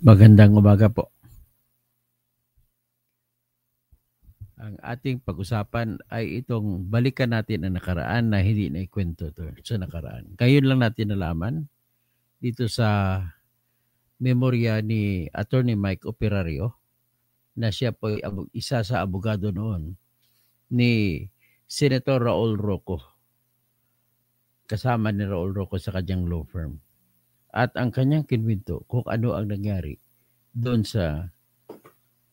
Magandang umaga po. Ang ating pag-usapan ay itong balikan natin ang nakaraan na hindi na ikwento to sa nakaraan. Ngayon lang natin nalaman dito sa memorya ni Attorney Mike Operario na siya po ay isa sa abogado noon ni Senator Raul Roco. Kasama ni Raul Roco sa kanyang law firm. At ang kanyang kinwento kung ano ang nangyari doon sa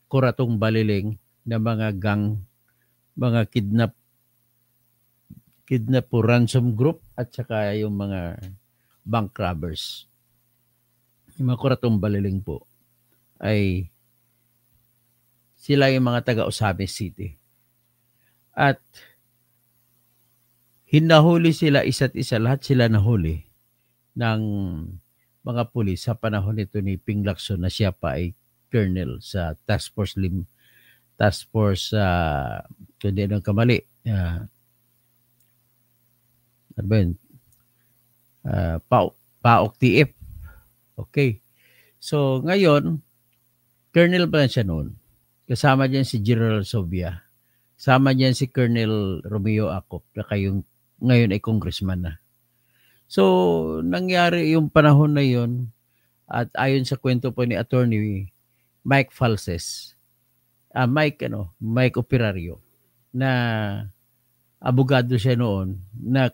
Kuratong Baliling na mga gang, mga kidnap po ransom group at saka yung mga bank robbers. Yung mga Kuratong Baliling po ay sila yung mga taga Osamis City. At hinahuli sila isa't isa, lahat sila nahuli ng mga pulis sa panahon nito ni Ping Lacson na siya pa ay colonel sa Task Force kung di nang kamali. Ano ba yun? PAOK TF. Okay. So, ngayon, colonel pa lang siya noon. Kasama diyan si General Sovia. Kasama diyan si Colonel Romeo Acop na ngayon ay congressman na. So, nangyari yung panahon na yun at ayon sa kwento po ni Attorney Mike Falses, Mike Operario, na abogado siya noon na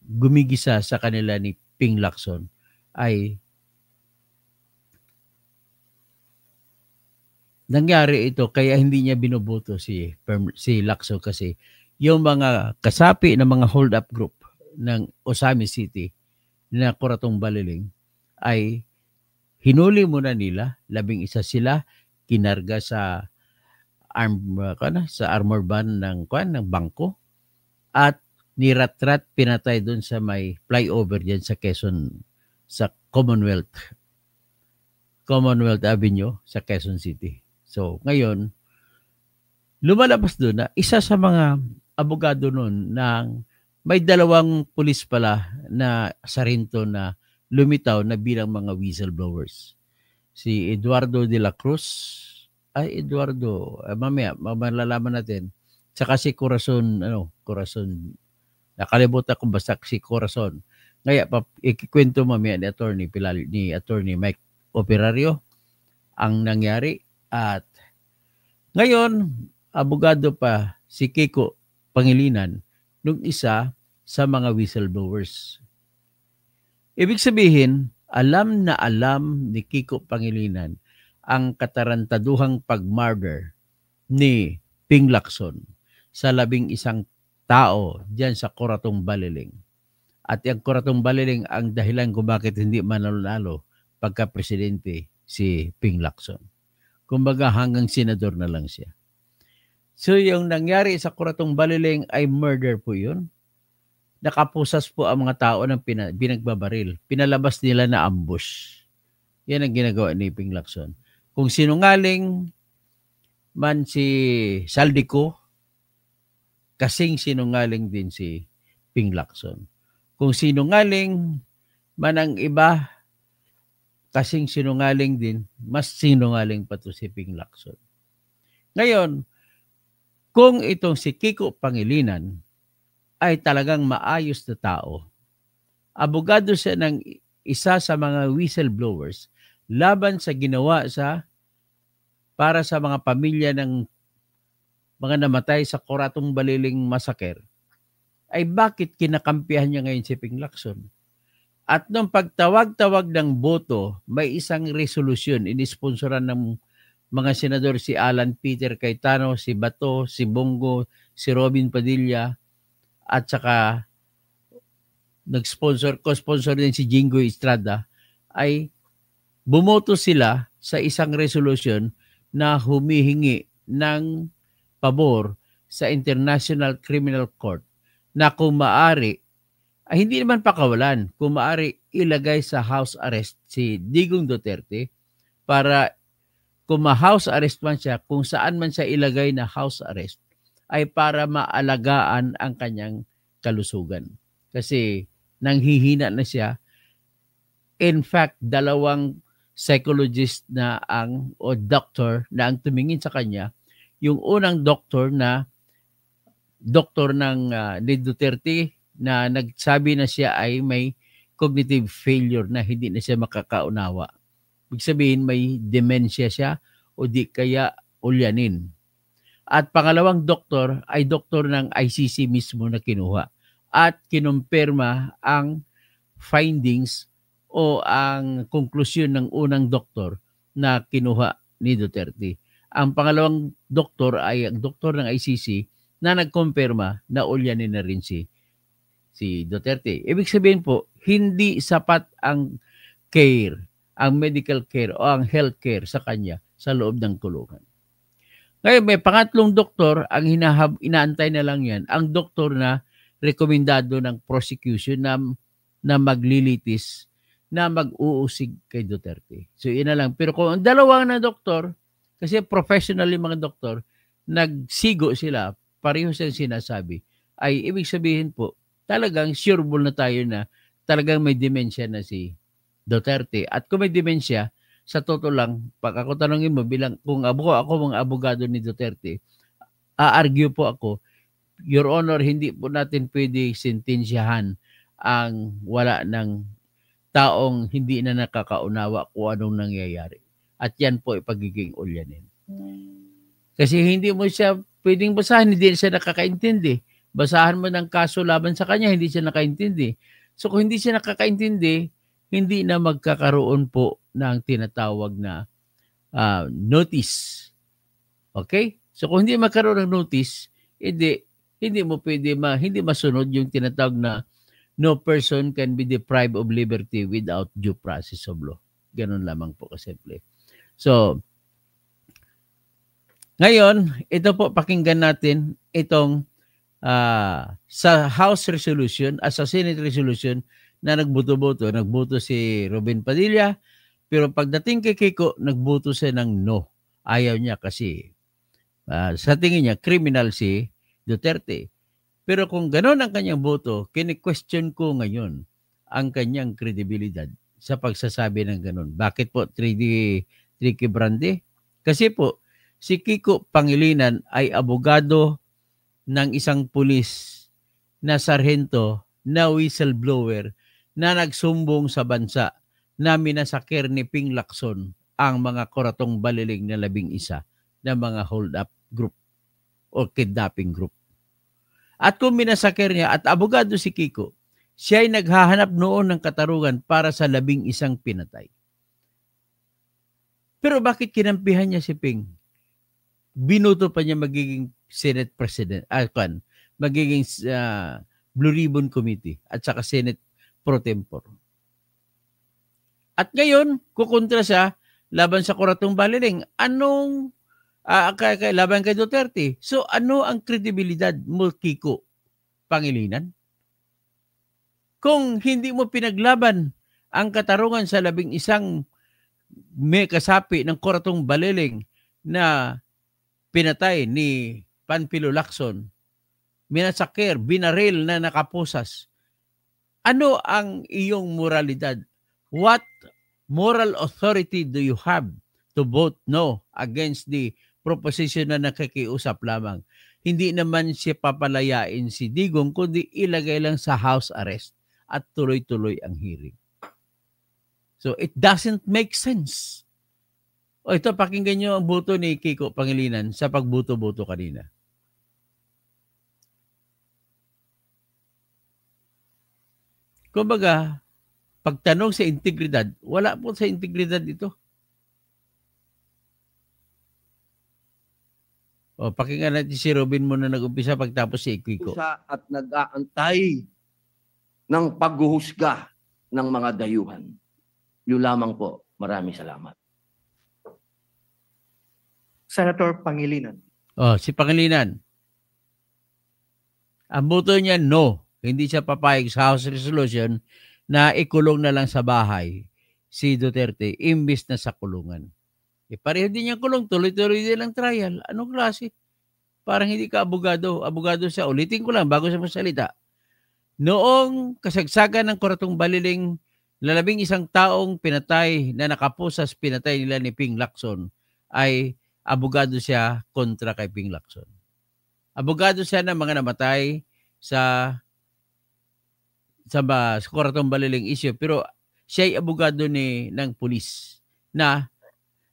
gumigisa sa kanila ni Ping Lacson ay nangyari ito kaya hindi niya binoboto si Lacson kasi yung mga kasapi ng mga hold-up group ng Osamis City na Kuratong Baliling ay hinuli muna nila, 11 sila, kinarga sa armor van ng bangko at niratrat, pinatay doon sa may flyover diyan sa Quezon, sa Commonwealth Avenue sa Quezon City. So, ngayon, lumalabas doon na isa sa mga abogado noon ng may dalawang pulis pala na sarinto na lumitaw na bilang mga whistleblowers. Si Eduardo de la Cruz, mamaya malalaman natin. Tsaka si Corazon, nakalimutan ko basta si Corazon. Ngayon, ikikwento mamaya ni Attorney Mike Operario ang nangyari. At ngayon, abogado pa si Kiko Pangilinan nung isa sa mga whistleblowers. Ibig sabihin, alam na alam ni Kiko Pangilinan ang katarantaduhang pag-murder ni Ping Lacson sa 11 tao diyan sa Kuratong Baliling. At yung Kuratong Baliling ang dahilan kung bakit hindi manalo pagka-presidente si Ping Lacson. Kumbaga hanggang senador na lang siya. So yung nangyari sa Kuratong Baliling ay murder po yun. Nakapusas po ang mga tao ng binagbabaril. Pinalabas nila na ambush. Yan ang ginagawa ni Ping Lacson. Kung sinungaling man si Saldico, kasing sinungaling din si Ping Lacson. Kung sinungaling man ang iba, kasing sinungaling din, mas sinungaling pa to si Ping Lacson. Ngayon, kung itong si Kiko Pangilinan ay talagang maayos na tao, abogado siya ng isa sa mga whistleblowers laban sa ginawa para sa mga pamilya ng mga namatay sa Kuratong Baliling massacre, ay bakit kinakampihan niya ngayon si Ping Lacson? At nung pagtawag-tawag ng boto, may isang resolusyon inisponsoran ng mga senador si Alan Peter Cayetano, si Bato, si Bongo, si Robin Padilla, at saka co-sponsor din si Jingo Estrada, ay bumoto sila sa isang resolusyon na humihingi ng pabor sa International Criminal Court na kung maaari, ay hindi naman pakawalan, kung maaari ilagay sa house arrest si Digong Duterte para kung ma-house arrest man siya, kung saan man siya ilagay na house arrest, ay para maalagaan ang kanyang kalusugan. Kasi nanghihina na siya. In fact, 2 psychologist na o doctor na ang tumingin sa kanya, yung unang doktor ng ni Duterte na nagsabi na siya ay may cognitive failure na hindi na siya makakaunawa. Ibig sabihin may dementia siya o di kaya ulyanin. At pangalawang doktor ay doktor ng ICC mismo na kinuha at kinumpirma ang findings o ang konklusyon ng unang doktor na kinuha ni Duterte. Ang pangalawang doktor ay ang doktor ng ICC na nagkumpirma na ulyanin na rin si Duterte. Ibig sabihin po, hindi sapat ang care, ang medical care o ang health care sa kanya sa loob ng kulungan. Ngayon, may pangatlong doktor, ang inaantay na lang yan, ang doktor na rekomendado ng prosecution na maglilitis, na mag-uusig kay Duterte. So, yun na lang. Pero kung ang dalawa na doktor, kasi professional yung mga doktor, nagsigo sila, pareho silang sinasabi, ay ibig sabihin po, talagang sureball na tayo na talagang may dementia na si Duterte. At kung may dementia, sa totoo lang, pag ako tanongin mo bilang kung ako mga abogado ni Duterte, a-argue po ako, Your Honor, hindi po natin pwede sentensyahan ang wala ng taong hindi na nakakaunawa kung anong nangyayari. At yan po ay pagiging ulyanin. Kasi hindi mo siya pwedeng basahan, hindi siya nakakaintindi. Basahan mo ng kaso laban sa kanya, hindi siya nakaintindi. So kung hindi siya nakakaintindi, hindi na magkakaroon po ng tinatawag na notice. Okay? So kung hindi magkaroon ng notice, hindi mo pwede hindi masunod yung tinatawag na no person can be deprived of liberty without due process of law. Ganun lamang po kasimple. So, ngayon, ito po pakinggan natin itong sa House Resolution, sa Senate Resolution na nagboto si Robin Padilla, pero pagdating kay Kiko, nagboto siya ng no. Ayaw niya kasi sa tingin niya, criminal si Duterte. Pero kung gano'n ang kanyang boto, kini-question ko ngayon ang kanyang kredibilidad sa pagsasabi ng gano'n. Bakit po Tricky Brande? Kasi po, si Kiko Pangilinan ay abogado ng isang pulis na sarhento na whistleblower na nagsumbong sa bansa na minasakir ni Ping Lacson ang mga koratong baliling na 11 na mga hold-up group o kidnapping group. At kung minasakir niya at abogado si Kiko, siya ay naghahanap noon ng katarungan para sa 11 pinatay. Pero bakit kinampihan niya si Ping? Binuto pa niya magiging Senate President, magiging Blue Ribbon Committee at saka Senate Pro Tempore. At ngayon, kukontra siya laban sa koratong baliling. Anong laban kay Duterte? So ano ang kredibilidad mo, Kiko Pangilinan? Kung hindi mo pinaglaban ang katarungan sa 11 may kasapi ng koratong baliling na pinatay ni Panfilo Lacson, minasakir, binaril na nakapusas, ano ang iyong moralidad? What moral authority do you have to vote no against the proposition na nakikiusap lamang? Hindi naman siya papalayain si Digong, kundi ilagay lang sa house arrest at tuloy-tuloy ang hearing. So it doesn't make sense. O ito, pakinggan nyo ang boto ni Kiko Pangilinan sa pagboto-boto kanina. Kumbaga, pagtanong sa integridad, wala po sa integridad ito. O, pakinggan natin si Robin muna nag-umpisa pagtapos si Kiko. At nag-aantay ng paghuhusga ng mga dayuhan. Yun lamang po. Maraming salamat. Senator Pangilinan. Si Pangilinan. Ang boto niya, no. Hindi siya papayag sa House Resolution na ikulong na lang sa bahay si Duterte imbis na sa kulungan. Pareho din niyang kulong, tuloy-tuloy din ang trial. Anong klase? Parang hindi ka abogado. Abogado siya. Ulitin ko lang bago siya masalita. Noong kasagsagan ng koratong baliling Lalabing isang taong pinatay na nakapusas pinatay nila ni Ping Lacson ay abogado siya kontra kay Ping Lacson. Abogado siya ng mga namatay sa Corazon Baliling issue, pero siya ay abogado ng pulis na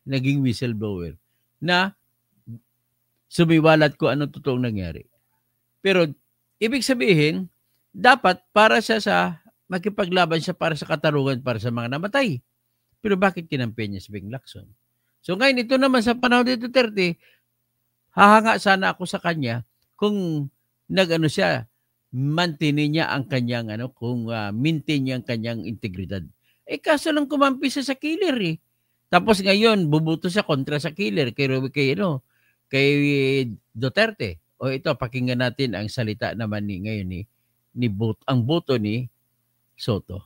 naging whistleblower na sumiwalat ko ano totoong nangyari. Pero ibig sabihin, dapat para siya makipaglaban siya para sa katarungan para sa mga namatay. Pero bakit kinampihan niya si Ping Lacson? So ngayon, ito naman sa panahon ni Duterte, hahanga sana ako sa kanya kung nag-ano siya, mantinin niya ang kanyang kung maintain niya ang kanyang integridad. Kaso lang kumampi siya sa killer eh. Tapos ngayon bubuto siya kontra sa killer kay Duterte. O ito, pakinggan natin ang salita naman ngayon ang boto ni Soto.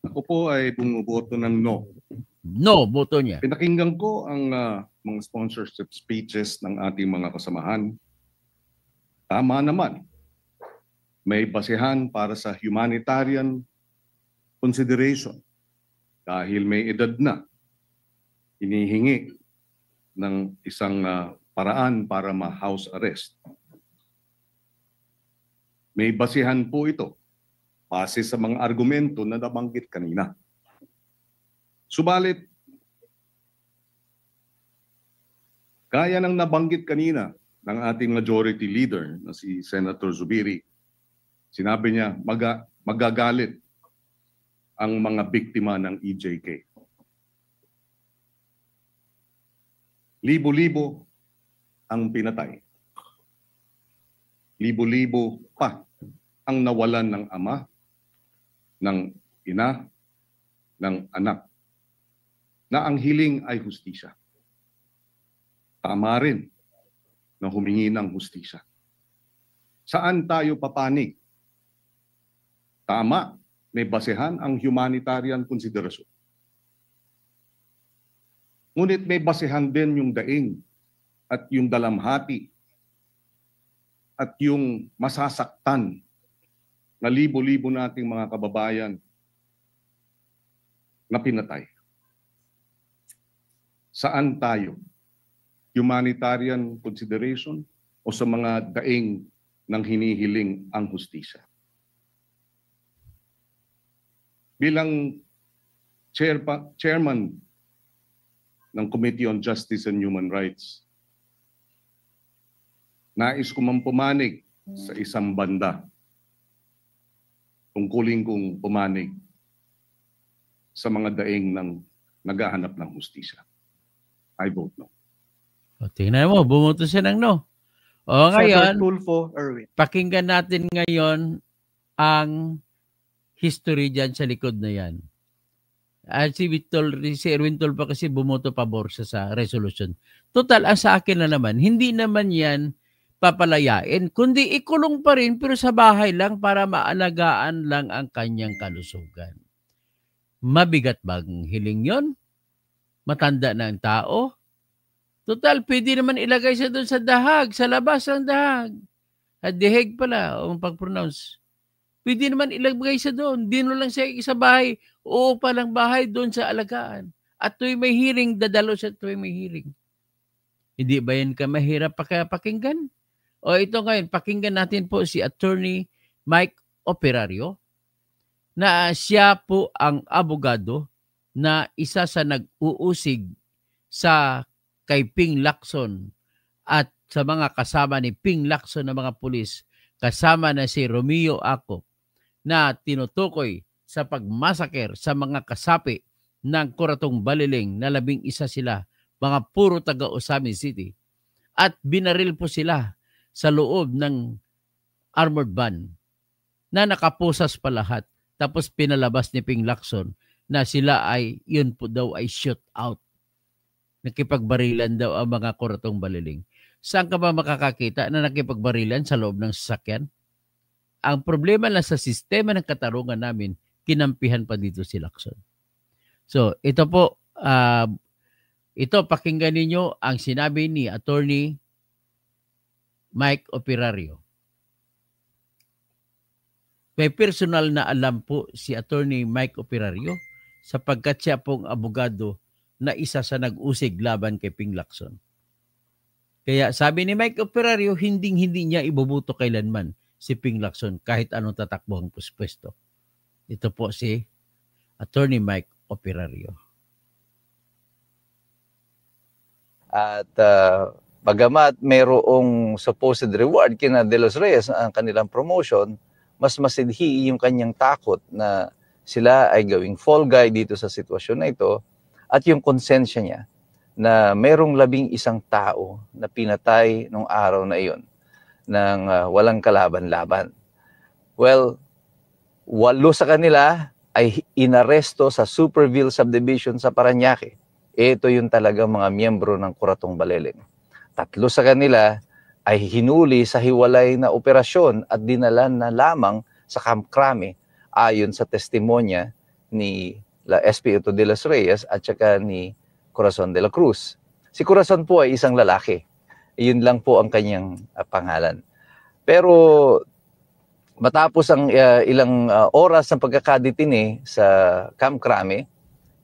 Ako po ay bumuboto ng no. No, boto niya. Pinakinggan ko ang mga sponsorship speeches ng ating mga kasamahan. Tama naman. May basehan para sa humanitarian consideration dahil may edad na. Hinihingi ng isang paraan para ma-house arrest. May basehan po ito base sa mga argumento na nabanggit kanina. Subalit, gaya ng nabanggit kanina ng ating majority leader na si Senator Zubiri, sinabi niya magagalit ang mga biktima ng EJK. Libo-libo ang pinatay. Libo-libo pa ang nawalan ng ama, ng ina, ng anak, na ang hiling ay hustisya. Tama rin na humingi ng hustisya. Saan tayo papanig? Tama, may basehan ang humanitarian konsiderasyon. Ngunit may basehan din yung daing at yung dalamhati at yung masasaktan na libo-libo nating mga kababayan na pinatay. Saan tayo? Humanitarian consideration o sa mga daing ng hinihiling ang hustisya? Bilang chairman ng Committee on Justice and Human Rights, nais ko man pumanig sa isang banda. Tungkulin kong pumanig sa mga daing ng naghahanap ng hustisya. I vote no. O, tingnan mo, bumoto siya ng no. O ngayon, Senator Tulfo Erwin. pakinggan natin ngayon ang history dyan sa likod na yan. At si Erwin Tulfo kasi bumoto pabor siya sa resolution. Total, ang sa akin na naman, hindi naman yan papalayain, kundi ikulong pa rin pero sa bahay lang para maalagaan lang ang kanyang kalusugan. Mabigat bang hiling yon? Matanda na ang tao? Total, pwede naman ilagay siya doon sa dahag, sa labas ng dahag. At deheg pala, ang pag-pronounce. Pwede naman ilagay siya doon. Dino lang siya sa bahay. Oo palang bahay doon sa alagaan. At tuwing may hearing, dadalo siya tuwing may hearing. Hindi ba yan ka mahirap pakinggan? O ito ngayon, pakinggan natin po si Attorney Mike Operario na siya po ang abogado na isa sa nag-uusig sa kay Ping Lacson at sa mga kasama ni Ping Lacson na mga pulis, kasama na si Romeo Acop na tinutukoy sa pagmasaker sa mga kasapi ng Corazon Baliling na 11 sila, mga puro taga Osamis City. At binaril po sila sa loob ng armored van na nakapusas pa lahat. Tapos pinalabas ni Ping Lacson na sila ay, yun po daw ay shoot out. Nakipagbarilan daw ang mga Corazon Baliling. Saan ka ba makakakita na nakipagbarilan sa loob ng sasakyan? Ang problema lang sa sistema ng katarungan namin, kinampihan pa dito si Lacson. So, ito po, ito pakinggan ninyo ang sinabi ni Attorney Mike Operario. May personal na alam po si Attorney Mike Operario sapagkat siya pong abogado na isa sa nag-usig laban kay Ping Lacson. Kaya sabi ni Mike Operario, hindi niya iboboto kailanman si Ping Lacson kahit anong tatakbo ang pwesto. Ito po si Attorney Mike Operario. At bagamat mayroong supposed reward kina De Los Reyes ang kanilang promotion, mas masidhi yung kanyang takot na sila ay gawing fall guy dito sa sitwasyon na ito at yung konsensya niya na mayroong 11 tao na pinatay nung araw na iyon ng walang kalaban-laban. Well, 8 sa kanila ay inaresto sa Superville Subdivision sa Parañaque. Ito yung talagang mga miyembro ng Kuratong Baleleng. 3 sa kanila ay hinuli sa hiwalay na operasyon at dinala na lamang sa Camp Crame ayon sa testimonya ni SP Otto de los Reyes at saka ni Corazon de la Cruz. Si Corazon po ay isang lalaki. Iyon lang po ang kanyang pangalan. Pero matapos ang ilang oras ng pagkakadetine sa Camp Crame,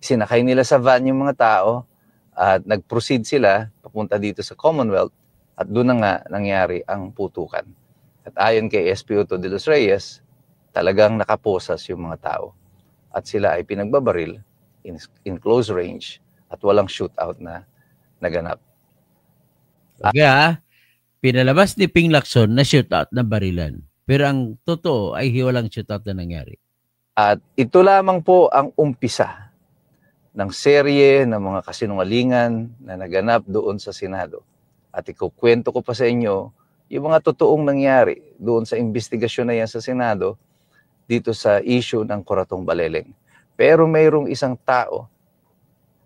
sinakay nila sa van yung mga tao at nag-proceed sila papunta dito sa Commonwealth at doon na nga nangyari ang putukan. At ayon kay SP Otto de los Reyes, talagang nakaposas yung mga tao at sila ay pinagbabaril in close range at walang shootout na naganap. Kaya, pinalabas ni Ping Lacson na shootout na barilan. Pero ang totoo ay walang shootout na nangyari. At ito lamang po ang umpisa ng serye ng mga kasinungalingan na naganap doon sa Senado. At ikukwento ko pa sa inyo yung mga totoong nangyari doon sa investigasyon na yan sa Senado dito sa issue ng Kuratong Baleleng. Pero mayroong isang tao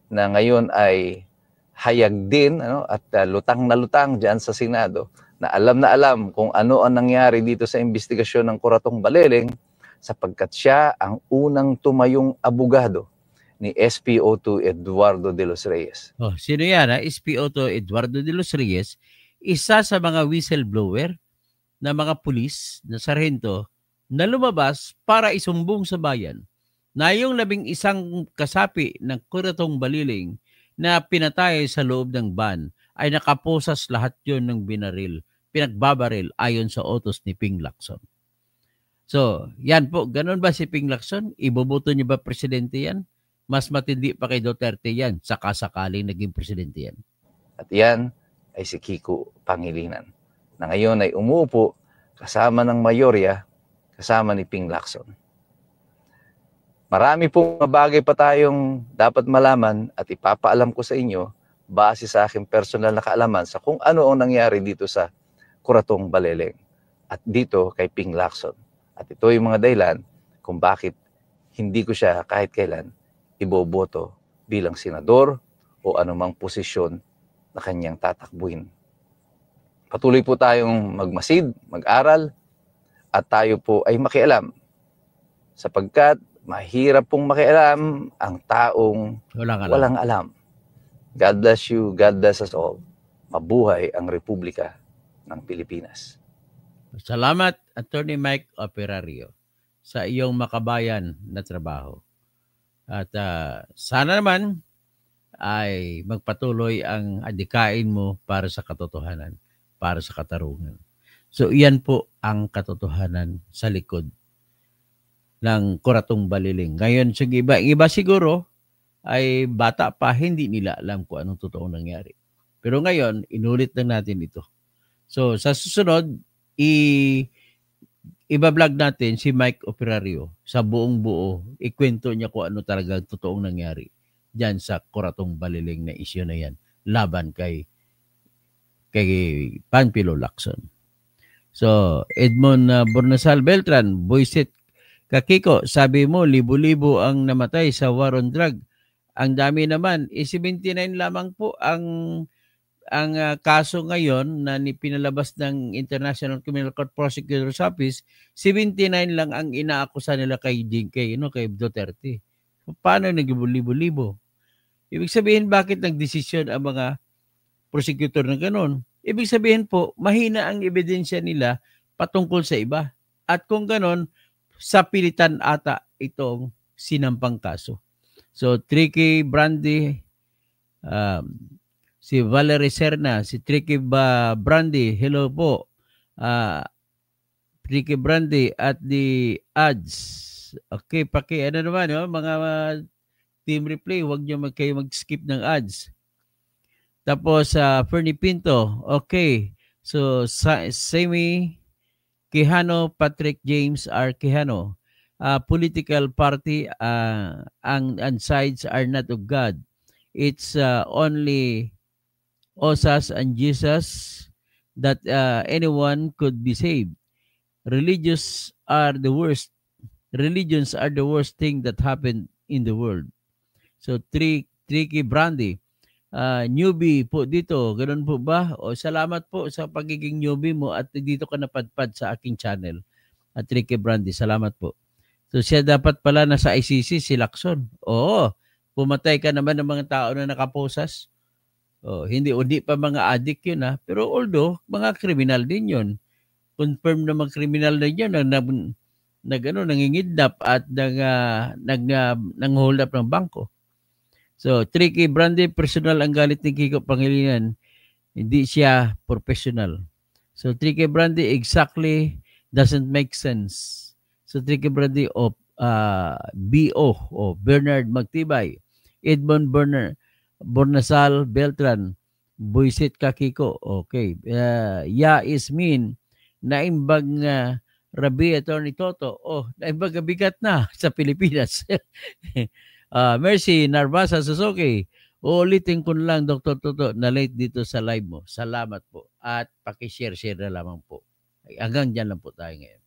na ngayon ay hayag din at lutang na lutang dyan sa Senado na alam kung ano ang nangyari dito sa investigasyon ng Kuratong Baleleng sapagkat siya ang unang tumayong abogado ni SPO2 Eduardo de los Reyes. Oh, sino yan? SPO2 Eduardo de los Reyes, isa sa mga whistleblower na mga pulis na sarhento na lumabas para isumbong sa bayan na yung 11 kasapi ng Kuratong Baleleng na pinatay sa loob ng van ay nakaposas lahat yon ng binaril, pinagbabaril ayon sa utos ni Ping Lacson. So, yan po. Ganun ba si Ping Lacson? Iboboto niyo ba presidente yan? Mas matindi pa kay Duterte yan, sakasakaling naging presidente yan. At yan ay si Kiko Pangilinan, na ngayon ay umuupo kasama ng mayorya, kasama ni Ping Lacson. Marami pong mga bagay pa tayong dapat malaman at ipapaalam ko sa inyo base sa aking personal na kaalaman sa kung ano ang nangyari dito sa Kuratong Baleleng at dito kay Ping Lacson. At ito yung mga dahilan kung bakit hindi ko siya kahit kailan iboboto bilang senador o anumang posisyon na kanyang tatakbuhin. Patuloy po tayong magmasid, mag-aral, at tayo po ay makialam sapagkat mahirap pong makialam ang taong walang alam. God bless you, God bless us all. Mabuhay ang Republika ng Pilipinas. Salamat, Attorney Mike Operario, sa iyong makabayan na trabaho. At sana naman ay magpatuloy ang adikain mo para sa katotohanan, para sa katarungan. So iyan po ang katotohanan sa likod ng Kuratong Baleleng. Ngayon, iba siguro ay bata pa, hindi nila alam kung anong totoong nangyari. Pero ngayon, inulit na natin ito. So sa susunod, iba-vlog natin si Mike Operario sa buong buo. Ikwento niya kung ano talaga totoong nangyari dyan sa Kuratong Baleleng na isyu na yan. Laban kay Panfilo Lacson. So, Edmond Bornasal Beltran, Boyset Kakiko, sabi mo, libo-libo ang namatay sa war on drug. Ang dami naman, 79 lamang po ang kaso ngayon na pinalabas ng International Criminal Court Prosecutor's Office, 79 lang ang inaakusa nila kay Duterte. Paano nag-libo-libo? Ibig sabihin, bakit nagdesisyon ang mga prosecutor na gano'n? Ibig sabihin po, mahina ang ebidensya nila patungkol sa iba. At kung gano'n, sa pilitan ata itong sinampang kaso. So Tricky Brandy, si Valerie Serna, si Tricky Brandy, hello po. Tricky Brandy at the ads. Okay, ano naman, mga team replay, huwag nyo kayo mag-skip ng ads. Tapos Fernie Pinto, okay. So Semi Quijano, Patrick James R. Quijano, political party and sides are not of God. It's only Osas and Jesus that anyone could be saved. Religions are the worst thing that happened in the world. So Tricky Brandy, newbie po dito, ganun po ba? O salamat po sa pagiging newbie mo at dito ka napadpad sa aking channel. At Tricky Brandy, salamat po. So siya dapat pala nasa ICC, si Lacson. Oo, pumatay ka naman ng mga tao na nakaposas. Oh, hindi pa mga addict yun ha. Pero although, mga kriminal din yun. Confirm na mga kriminal din yun nangingidnap at nang-hold up ng bangko. So, Tricky Brandy, personal ang galit ni Kiko Pangilinan. Hindi siya professional. So, Tricky Brandy exactly doesn't make sense. So, Tricky Brandy of BO o Bernard Magtibay, Edmond Bornasal Beltran, Buisit Kakiko. Okay. Is mean naimbag Rabi Attorney Toto. Oh, naimbag bigat na sa Pilipinas. Mercy Narvasa Suzuki. Uulitin ko lang, Dr. Toto, na late dito sa live mo. Salamat po. At pakishare na lamang po. Hanggang dyan lang po tayo ngayon.